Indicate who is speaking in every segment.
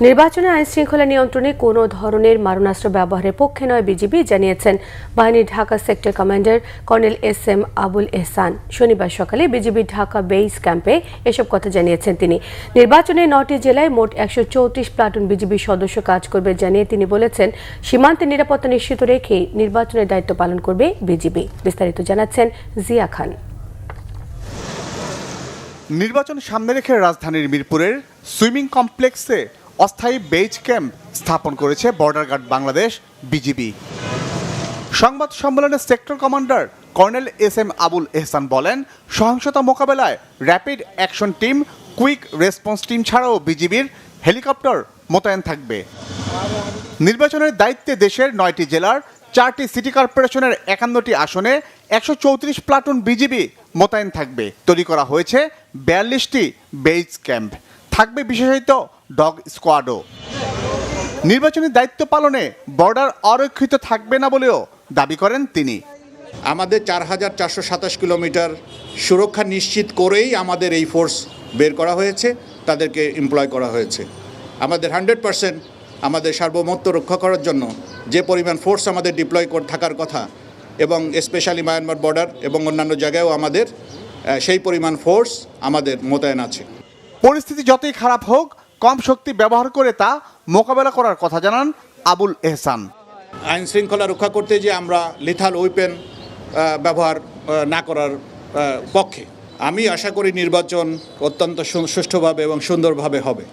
Speaker 1: নির্বাচনে আইনশৃঙ্খলা নিয়ন্ত্রণে কোনো ধরনের মারণাস্ত্র ব্যবহারের পক্ষে নয় বিজিবি জানিয়েছেন বাহিনীর Dhaka sector commander colonel S M. Abul Ehsan. শনিবার সকালে বিজিবি ঢাকা বেস ক্যাম্পে এসব কথা জানিয়েছেন তিনি। নির্বাচনে 9টি জেলায় মোট 134 প্লাটুন বিজিবি সদস্য কাজ করবে জানিয়ে তিনি বলেছেন, সীমান্তের নিরাপত্তা নিশ্চিত রেখে নির্বাচনের দায়িত্ব পালন করবে বিজিবি। বিস্তারিত জানাচ্ছেন জিয়া খান।
Speaker 2: নির্বাচন সামনে রেখে রাজধানীর মিরপুরের সুইমিং কমপ্লেক্সে অস্থায়ী বেজ ক্যাম্প স্থাপন করেছে বর্ডার গার্ড বাংলাদেশ বিজিবি। সংবাদ সম্মেলনে sector commander colonel S M. Abul Ehsan বলেন, সহিংসতা মোকাবেলায় rapid action team, quick response team ছাড়াও বিজিবির হেলিকপ্টার মোতায়েন থাকবে। নির্বাচনের দায়িত্বে দেশের 9টি জেলার 4টি সিটি কর্পোরেশনের 51টি আসনে 134 প্লাটুন বিজিবি মোতায়েন থাকবে। তৈরি করা হয়েছে 42টি বেজ ক্যাম্প, থাকবে বিশেষায়িত ডগ স্কোয়াডও। নির্বাচনী দায়িত্ব পালনে বর্ডার অরক্ষিত থাকবে না বলেও দাবি করেন তিনি।
Speaker 3: আমাদের 4427 কিলোমিটার সুরক্ষা নিশ্চিত করেই আমাদের এই ফোর্স বের করা হয়েছে, তাদেরকে এমপ্লয় করা হয়েছে। আমাদের 100% আমাদের সার্বভৌমত্ব রক্ষা করার জন্য যে পরিমাণ ফোর্স আমাদের ডিপ্লয় থাকার কথা, এবং স্পেশালি মায়ানমার বর্ডার এবং অন্যান্য জায়গায়ও আমাদের সেই পরিমাণ ফোর্স আমাদের মোতায়েন আছে।
Speaker 2: পরিস্থিতি যতই খারাপ হোক, কম শক্তি ব্যবহার করে তা মোকাবেলা করার কথা জানান আবুল এহসান।
Speaker 3: আইন শৃঙ্খলা রক্ষা করতে যে আমরা লিথাল ওয়েপেন ব্যবহার না করার পক্ষে। আমি আশা করি নির্বাচন অত্যন্ত সুষ্ঠুভাবে এবং সুন্দরভাবে হবে।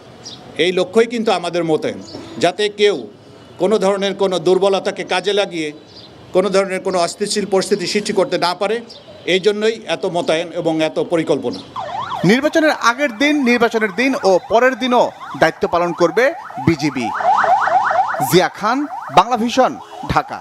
Speaker 3: এই লক্ষ্যই কিন্তু আমাদের মোতায়েন, যাতে কেউ কোনো ধরনের কোনো দুর্বলতাকে কাজে লাগিয়ে কোনো ধরনের কোনো অস্থিতিশীল পরিস্থিতি সৃষ্টি করতে না পারে। এই জন্যই এত মোতায়েন এবং এত পরিকল্পনা।
Speaker 2: নির্বাচনের আগের দিন, নির্বাচনের দিন ও পরের দিনও দায়িত্ব পালন করবে বিজিবি। জিয়া খান, বাংলা ভিশন, ঢাকা।